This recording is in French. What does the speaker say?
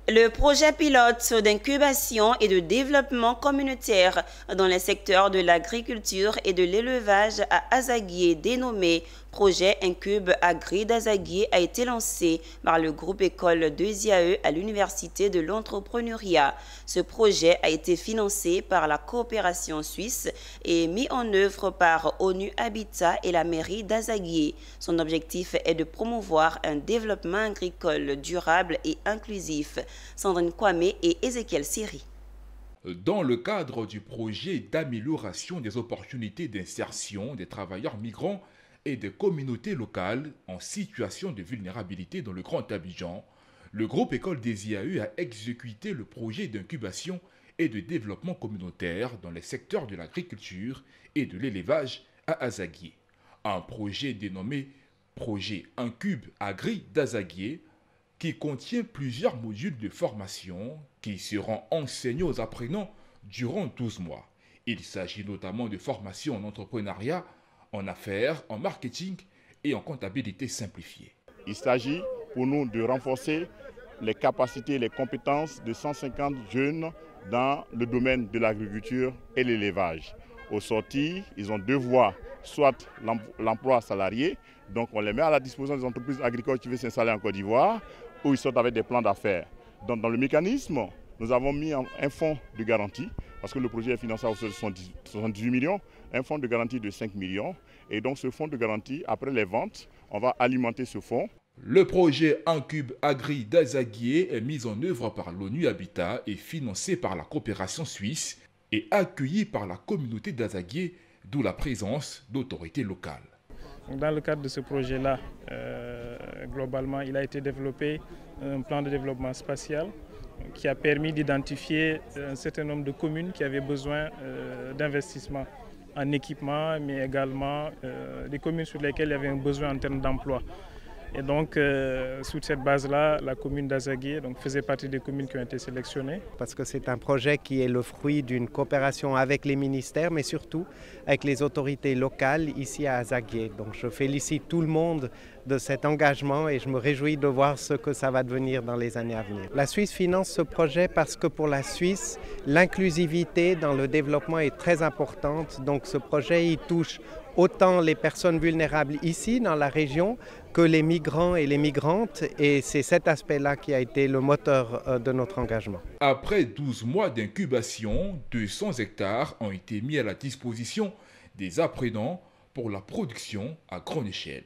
Le projet pilote d'incubation et de développement communautaire dans les secteurs de l'agriculture et de l'élevage à Azaguié, dénommé Projet Incube Agri d'Azaguié, a été lancé par le groupe école 2IAE à l'Université de l'entrepreneuriat. Ce projet a été financé par la coopération suisse et mis en œuvre par ONU Habitat et la mairie d'Azaguié. Son objectif est de promouvoir un développement agricole durable et inclusif. Sandrine Kwame et Ézéchiel Siri. Dans le cadre du projet d'amélioration des opportunités d'insertion des travailleurs migrants et des communautés locales en situation de vulnérabilité dans le Grand Abidjan, le groupe École des IAE a exécuté le projet d'incubation et de développement communautaire dans les secteurs de l'agriculture et de l'élevage à Azaguié. Un projet dénommé Projet Incube Agri d'Azaguié qui contient plusieurs modules de formation qui seront enseignés aux apprenants durant 12 mois. Il s'agit notamment de formation en entrepreneuriat, en affaires, en marketing et en comptabilité simplifiée. Il s'agit pour nous de renforcer les capacités et les compétences de 150 jeunes dans le domaine de l'agriculture et l'élevage. Au sortir, ils ont deux voies, soit l'emploi salarié, donc on les met à la disposition des entreprises agricoles qui veulent s'installer en Côte d'Ivoire, ou ils sortent avec des plans d'affaires. Donc dans le mécanisme, nous avons mis un fonds de garantie, parce que le projet est financé à 78 millions, un fonds de garantie de 5 millions. Et donc ce fonds de garantie, après les ventes, on va alimenter ce fonds. Le projet Incube Agri d'Azaguié est mis en œuvre par l'ONU Habitat et financé par la coopération suisse et accueilli par la communauté d'Azaguié, d'où la présence d'autorités locales. Dans le cadre de ce projet-là, globalement, il a été développé un plan de développement spatial qui a permis d'identifier un certain nombre de communes qui avaient besoin d'investissement en équipement, mais également des communes sur lesquelles il y avait un besoin en termes d'emploi. Et donc, sous cette base-là, la commune d'Azaguié faisait partie des communes qui ont été sélectionnées. Parce que c'est un projet qui est le fruit d'une coopération avec les ministères, mais surtout avec les autorités locales ici à Azaguié. Donc je félicite tout le monde de cet engagement et je me réjouis de voir ce que ça va devenir dans les années à venir. La Suisse finance ce projet parce que pour la Suisse, l'inclusivité dans le développement est très importante. Donc ce projet, il touche autant les personnes vulnérables ici dans la région que les migrants et les migrantes. Et c'est cet aspect-là qui a été le moteur de notre engagement. Après 12 mois d'incubation, 200 hectares ont été mis à la disposition des apprenants pour la production à grande échelle.